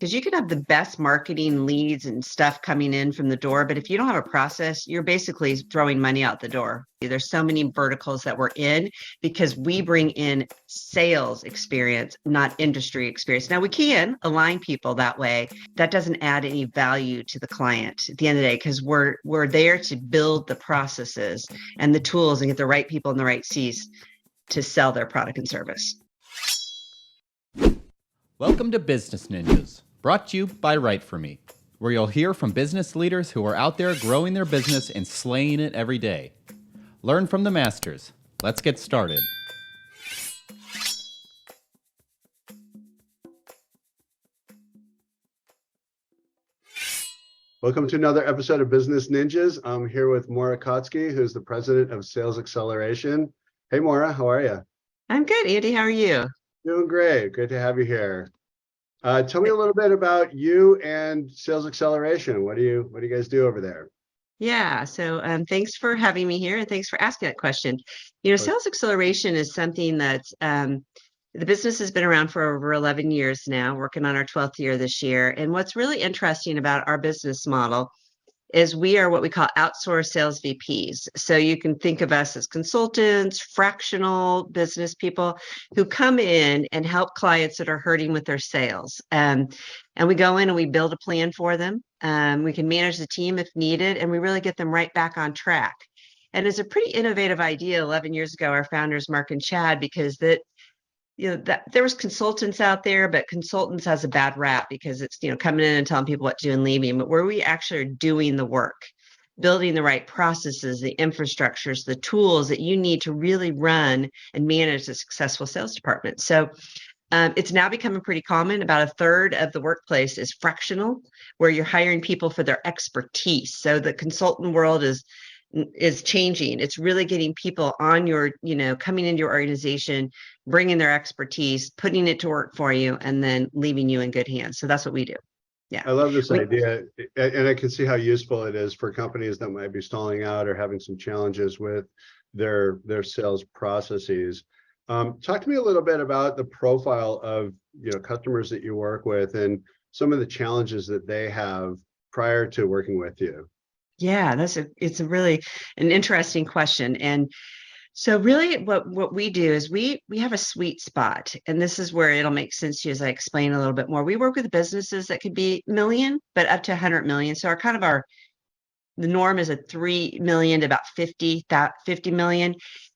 Because you can have the best marketing leads and stuff coming in from the door, but if you don't have a process, you're basically throwing money out the door. There's so many verticals that we're in because we bring in sales experience, not industry experience. Now we can align people that way. That doesn't add any value to the client at the end of the day, because we're there to build the processes and the tools and get the right people in the right seats to sell their product and service. Welcome to Business Ninjas, brought to you by WriteForMe, where you'll hear from business leaders who are out there growing their business and slaying it every day. Learn from the masters. Let's get started. Welcome to another episode of Business Ninjas. I'm here with Maura Kautsky, who's the President of Sales Xceleration. Hey, Maura, how are you? I'm good, Andy. How are you? Doing great. Great to have you here. Tell me a little bit about you and Sales Xceleration. What do you guys do over there? Yeah, so thanks for having me here and thanks for asking that question. You know, Sales Xceleration is something that's the business has been around for over 11 years now, working on our 12th year this year. And what's really interesting about our business model is we are what we call outsourced sales VPs. So you can think of us as consultants, fractional business people who come in and help clients that are hurting with their sales. And we go in and we build a plan for them. We can manage the team if needed, and we really get them right back on track. And it's a pretty innovative idea 11 years ago, our founders, Mark and Chad, because that there was consultants out there, but consultants has a bad rap because it's, coming in and telling people what to do and leaving. But where we actually are doing the work, building the right processes, the infrastructures, the tools that you need to really run and manage a successful sales department. So it's now becoming pretty common. About a third of the workplace is fractional, where you're hiring people for their expertise. So the consultant world is changing. It's really getting people on your, coming into your organization, bringing their expertise, putting it to work for you, and then leaving you in good hands. So that's what we do. Yeah. I love this idea, and I can see how useful it is for companies that might be stalling out or having some challenges with their sales processes. Talk to me a little bit about the profile of customers that you work with and some of the challenges that they have prior to working with you. Yeah, it's a really an interesting question. And so really what we do is we have a sweet spot, and this is where it'll make sense to you as I explain a little bit more. We work with businesses that could be million, but up to 100 million. So the norm is a 3 million to about 50 million.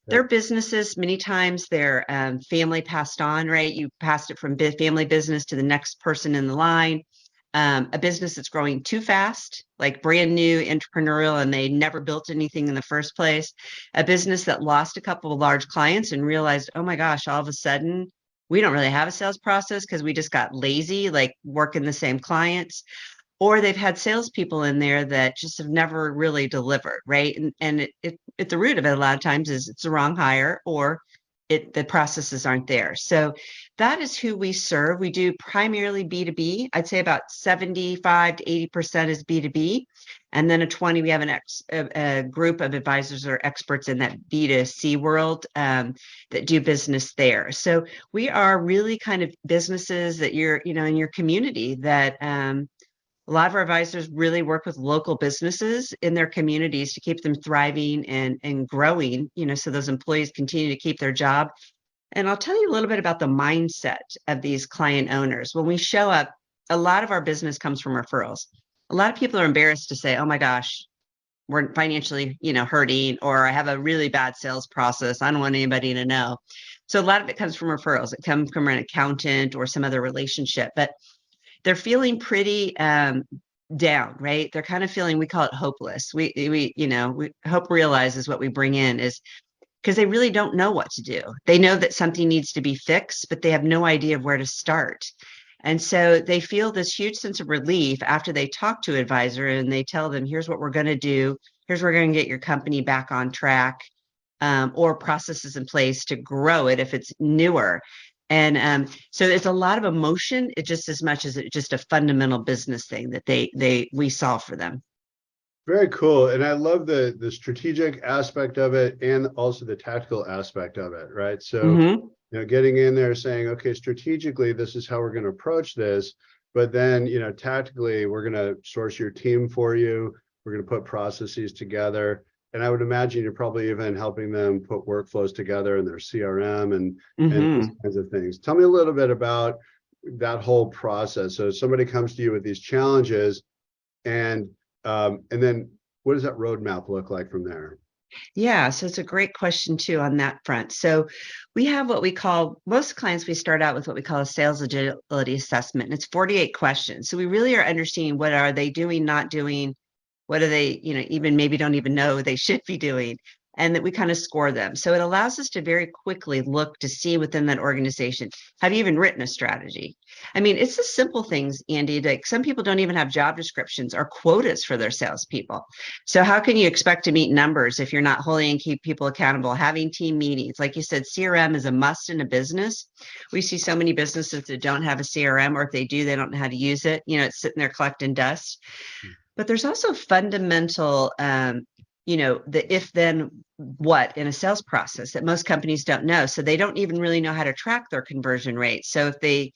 Their businesses, many times their family passed on, right? You passed it from family business to the next person in the line. A business that's growing too fast, like brand new entrepreneurial, and they never built anything in the first place. A business that lost a couple of large clients and realized, oh my gosh, all of a sudden, we don't really have a sales process because we just got lazy, like working the same clients. Or they've had salespeople in there that just have never really delivered, right? And it at the root of it, a lot of times is it's the wrong hire, or the processes aren't there. So that is who we serve. We do primarily B2B. I'd say about 75 to 80% is B2B. And then we have a group of advisors or experts in that B2C world that do business there. So we are really kind of businesses that you're, in your community that a lot of our advisors really work with local businesses in their communities to keep them thriving and growing, so those employees continue to keep their job. And I'll tell you a little bit about the mindset of these client owners. When we show up, a lot of our business comes from referrals. A lot of people are embarrassed to say, oh my gosh, we're financially, hurting, or I have a really bad sales process. I don't want anybody to know. So a lot of it comes from referrals. It comes from an accountant or some other relationship, but they're feeling pretty down, right? They're kind of feeling, we call it hopeless. We hope realizes what we bring in is because they really don't know what to do. They know that something needs to be fixed, but they have no idea of where to start. And so they feel this huge sense of relief after they talk to an advisor and they tell them, here's what we're going to do. Here's where we're going to get your company back on track, or processes in place to grow it if it's newer. And so it's a lot of emotion, just as much as it's just a fundamental business thing that we solve for them. Very cool. And I love the strategic aspect of it and also the tactical aspect of it, right? So, getting in there saying, okay, strategically, this is how we're going to approach this, but then, tactically, we're going to source your team for you. We're going to put processes together. And I would imagine you're probably even helping them put workflows together in their CRM and these kinds of things. Tell me a little bit about that whole process. So somebody comes to you with these challenges, and then what does that roadmap look like from there? Yeah, so it's a great question too on that front. So we have what we call, most clients, we start out with what we call a sales agility assessment. And it's 48 questions. So we really are understanding what are they doing, not doing, what do they, even maybe don't even know they should be doing, and that we kind of score them. So it allows us to very quickly look to see within that organization, have you even written a strategy? I mean, it's the simple things, Andy, like some people don't even have job descriptions or quotas for their salespeople. So how can you expect to meet numbers if you're not holding and keep people accountable, having team meetings? Like you said, CRM is a must in a business. We see so many businesses that don't have a CRM, or if they do, they don't know how to use it. It's sitting there collecting dust. But there's also fundamental, the if then what in a sales process that most companies don't know. So they don't even really know how to track their conversion rate. So if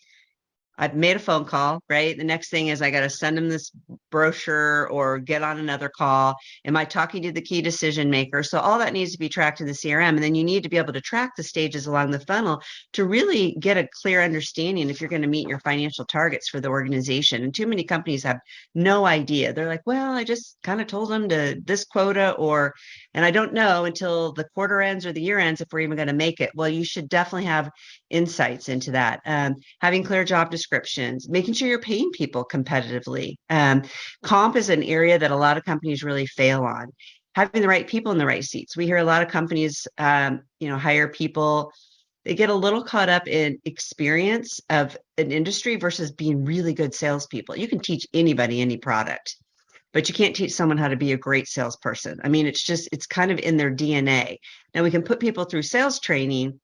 I've made a phone call, right? The next thing is I got to send them this brochure or get on another call. Am I talking to the key decision maker? So all that needs to be tracked in the CRM. And then you need to be able to track the stages along the funnel to really get a clear understanding if you're going to meet your financial targets for the organization. And too many companies have no idea. They're like, well, I just kind of told them to this quota, and I don't know until the quarter ends or the year ends if we're even going to make it. Well, you should definitely have insights into that. Having clear job descriptions, making sure you're paying people competitively. Comp is an area that a lot of companies really fail on. Having the right people in the right seats. We hear a lot of companies, hire people. They get a little caught up in experience of an industry versus being really good salespeople. You can teach anybody any product, but you can't teach someone how to be a great salesperson. I mean, it's kind of in their DNA. Now we can put people through sales training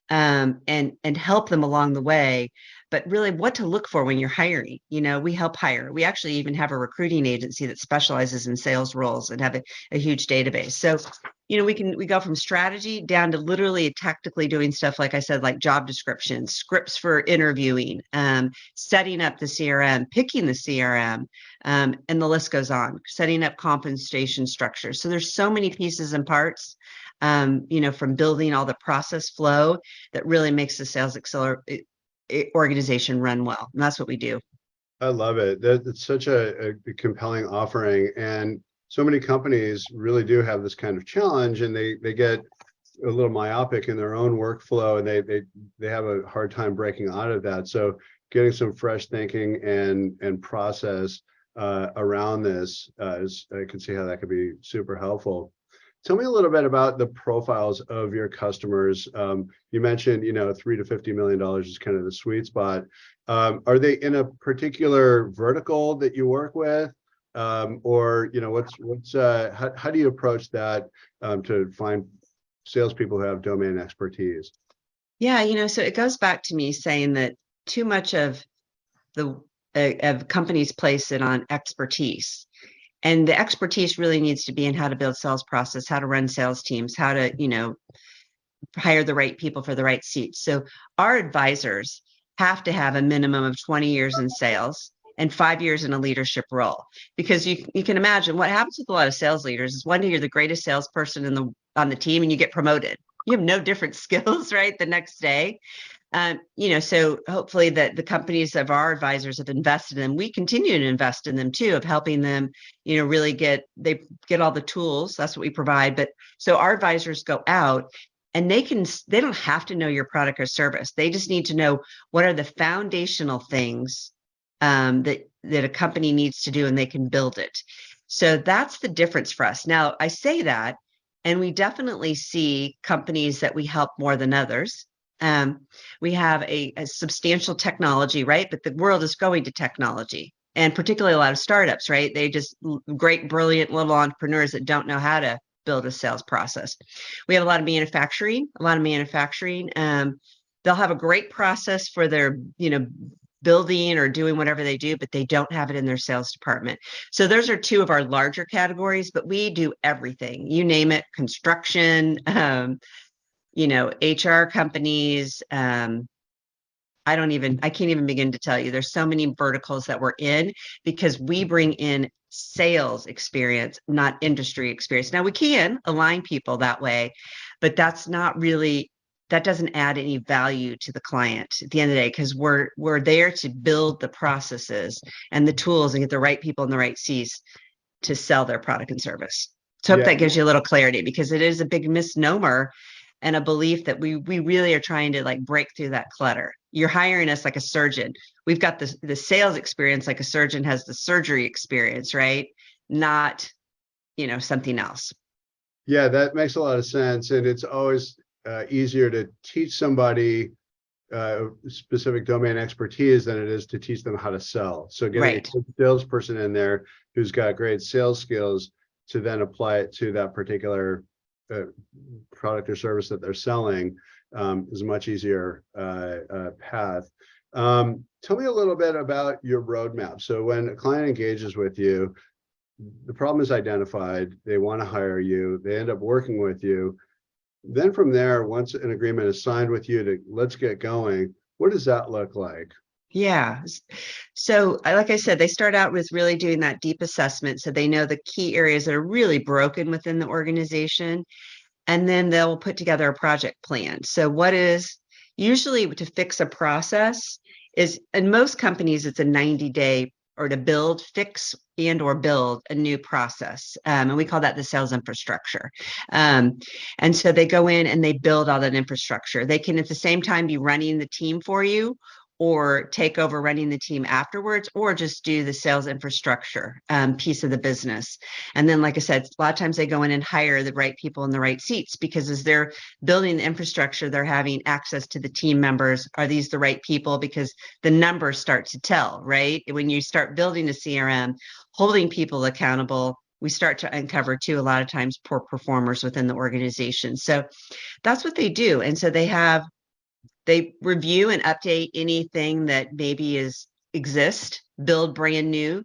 and help them along the way. But really what to look for when you're hiring. We help hire. We actually even have a recruiting agency that specializes in sales roles and have a huge database. So, we go from strategy down to literally tactically doing stuff, like I said, like job descriptions, scripts for interviewing, setting up the CRM, picking the CRM, and the list goes on, setting up compensation structures. So there's so many pieces and parts, from building all the process flow that really makes the sales organization run well. And that's what we do. I love it. It's such a compelling offering. And so many companies really do have this kind of challenge, and they get a little myopic in their own workflow, and they have a hard time breaking out of that. So getting some fresh thinking and process around this, I can see how that could be super helpful. Tell me a little bit about the profiles of your customers. You mentioned, $3 to $50 million is kind of the sweet spot. Are they in a particular vertical that you work with? Or, how do you approach that to find salespeople who have domain expertise? Yeah, so it goes back to me saying that too much of companies place it on expertise. And the expertise really needs to be in how to build sales process, how to run sales teams, how to, hire the right people for the right seats. So our advisors have to have a minimum of 20 years in sales and 5 years in a leadership role. Because you can imagine what happens with a lot of sales leaders is one day you're the greatest salesperson on the team and you get promoted. You have no different skills, right, the next day. So hopefully that the companies of our advisors have invested in them. We continue to invest in them too, of helping them, really get all the tools. That's what we provide. But so our advisors go out and they don't have to know your product or service. They just need to know what are the foundational things that a company needs to do, and they can build it. So that's the difference for us. Now I say that, and we definitely see companies that we help more than others. We have a substantial technology, right? But the world is going to technology, and particularly a lot of startups, right? They just great, brilliant little entrepreneurs that don't know how to build a sales process. We have a lot of manufacturing. They'll have a great process for their, building or doing whatever they do, but they don't have it in their sales department. So those are two of our larger categories, but we do everything. You name it, construction, HR companies, I can't even begin to tell you. There's so many verticals that we're in because we bring in sales experience, not industry experience. Now we can align people that way, but that doesn't add any value to the client at the end of the day, because we're there to build the processes and the tools and get the right people in the right seats to sell their product and service. So I hope Yeah, that gives you a little clarity, because it is a big misnomer and a belief that we really are trying to like break through that clutter. You're hiring us like a surgeon. We've got the sales experience like a surgeon has the surgery experience, right? Not, something else. yeah, that makes a lot of sense. And it's always easier to teach somebody specific domain expertise than it is to teach them how to sell. So getting Right. a salesperson in there who's got great sales skills to then apply it to that particular product or service that they're selling is a much easier path. Tell me a little bit about your roadmap. So when a client engages with you, the problem is identified, they want to hire you, they end up working with you. Then from there, once an agreement is signed with you to let's get going, what does that look like? Yeah. So, like I said, they start out with really doing that deep assessment. So they know the key areas that are really broken within the organization. And then they'll put together a project plan. So, what is usually to fix a process is in most companies, it's a 90-day or to build, fix, and or build a new process. And we call that the sales infrastructure. And so they go in and they build all that infrastructure. They can at the same time be running the team for you, or take over running the team afterwards, or just do the sales infrastructure piece of the business. And then, like I said, a lot of times they go in and hire the right people in the right seats, because as they're building the infrastructure, they're having access to the team members. Are these the right people? Because the numbers start to tell, right? When you start building a CRM, holding people accountable, we start to uncover too, a lot of times, poor performers within the organization. So that's what they do. And so they review and update anything that maybe exist, build brand new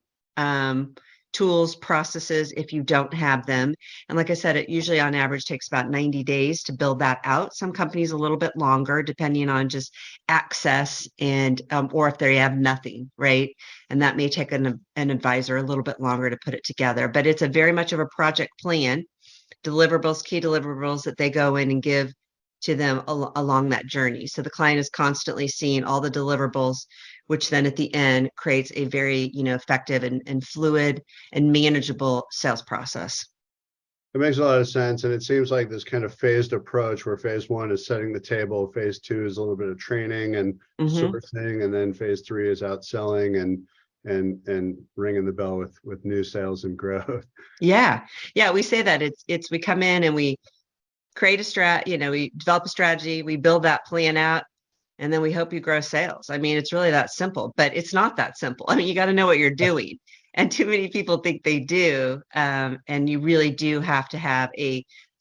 tools, processes if you don't have them. And like I said, it usually on average takes about 90 days to build that out. Some companies a little bit longer, depending on just access and or if they have nothing, right? And that may take an advisor a little bit longer to put it together. But it's a very much of a project plan, deliverables, key deliverables that they go in and give to them along that journey. So the client is constantly seeing all the deliverables, which then at the end creates a very, effective and fluid and manageable sales process. It makes a lot of sense. And it seems like this kind of phased approach where phase one is setting the table, phase two is a little bit of training and sourcing, and then phase three is outselling and ringing the bell with new sales and growth. Yeah. Yeah. We say that it's we come in and we create a we develop a strategy, we build that plan out, and then we hope you grow sales. I mean, it's really that simple, but it's not that simple. I mean, you got to know what you're doing. And too many people think they do. And you really do have to have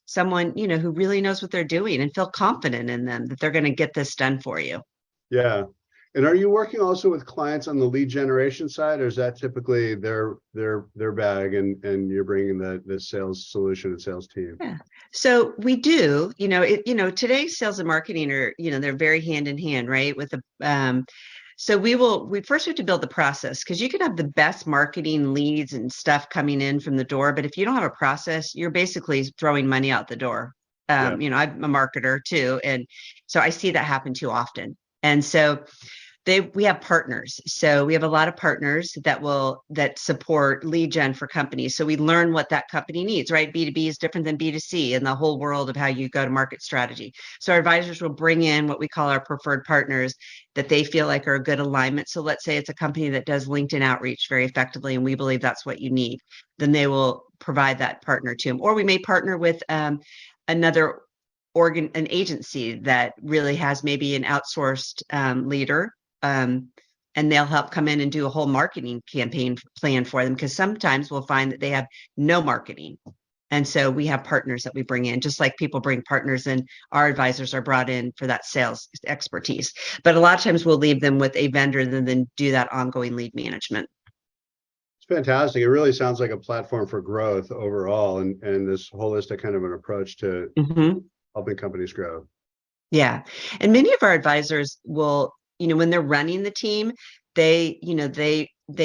someone, who really knows what they're doing and feel confident in them that they're going to get this done for you. Yeah. And are you working also with clients on the lead generation side, or is that typically their bag and you're bringing the sales solution and sales team? Yeah. So we do, today's sales and marketing are, they're very hand in hand, right? So we first have to build the process, because you can have the best marketing leads and stuff coming in from the door, but if you don't have a process, you're basically throwing money out the door. Yeah. I'm a marketer too. And so I see that happen too often. And so we have partners. So we have a lot of partners that support lead gen for companies. So we learn what that company needs, right? B2B is different than B2C in the whole world of how you go to market strategy. So our advisors will bring in what we call our preferred partners that they feel like are a good alignment. So let's say it's a company that does LinkedIn outreach very effectively, and we believe that's what you need. Then they will provide that partner to them. Or we may partner with another an agency that really has maybe an outsourced leader, and they'll help come in and do a whole marketing campaign plan for them, because sometimes we'll find that they have no marketing. And so we have partners that we bring in, just like people bring partners in, our advisors are brought in for that sales expertise. But a lot of times we'll leave them with a vendor and then do that ongoing lead management. It's fantastic. It really sounds like a platform for growth overall, and this holistic kind of an approach to helping companies grow. Yeah. And many of our advisors will when they're running the team, they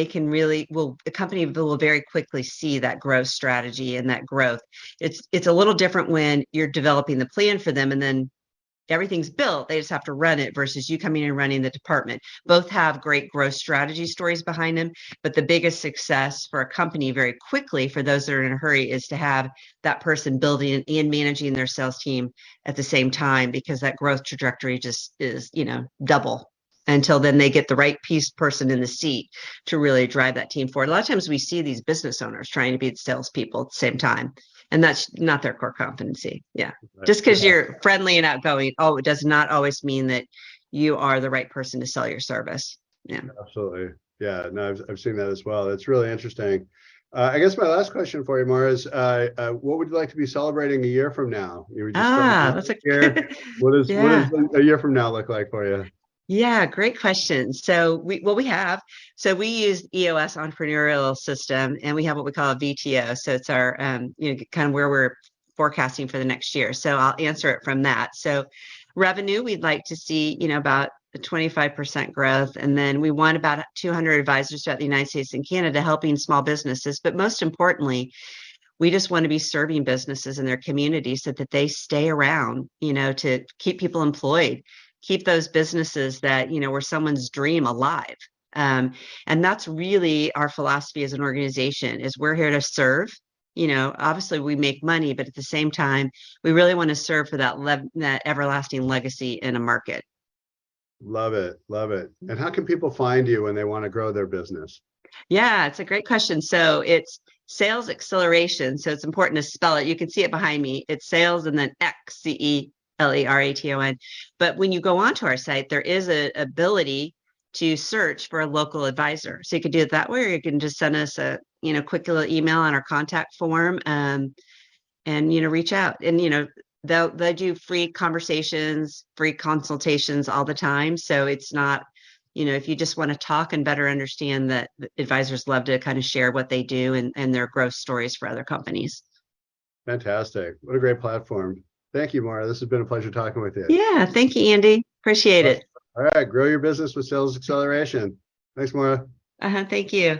can really, the company will very quickly see that growth strategy and that growth. It's a little different when you're developing the plan for them and then everything's built, they just have to run it versus you coming and running the department. Both have great growth strategy stories behind them, but the biggest success for a company very quickly for those that are in a hurry is to have that person building and managing their sales team at the same time, because that growth trajectory just is, double until then they get the right person in the seat to really drive that team forward. A lot of times we see these business owners trying to be the salespeople at the same time, and that's not their core competency. Yeah. Just because you're friendly and outgoing, it does not always mean that you are the right person to sell your service. Yeah. Absolutely. Yeah. No, I've seen that as well. That's really interesting. I guess my last question for you, Maura, is what would you like to be celebrating a year from now? You were just that's a year. What does a year from now look like for you? Yeah, great question. So we use EOS entrepreneurial system, and we have what we call a VTO. So it's our kind of where we're forecasting for the next year. So I'll answer it from that. So revenue, we'd like to see about a 25% growth, and then we want about 200 advisors throughout the United States and Canada helping small businesses. But most importantly, we just want to be serving businesses in their community so that they stay around, to keep people employed, keep those businesses that, were someone's dream alive. And that's really our philosophy as an organization, is we're here to serve. Obviously we make money, but at the same time, we really want to serve for that everlasting legacy in a market. Love it. Love it. And how can people find you when they want to grow their business? Yeah, it's a great question. So it's Sales Xceleration. So it's important to spell it. You can see it behind me. It's sales and then Xceleration. But when you go onto our site, there is an ability to search for a local advisor. So you can do it that way, or you can just send us a quick little email on our contact form, and reach out. And they do free conversations, free consultations all the time. So it's not, if you just want to talk and better understand, that advisors love to kind of share what they do and their growth stories for other companies. Fantastic. What a great platform. Thank you, Maura. This has been a pleasure talking with you. Yeah. Thank you, Andy. Appreciate it. All right. Grow your business with Sales Xceleration. Thanks, Maura. Thank you.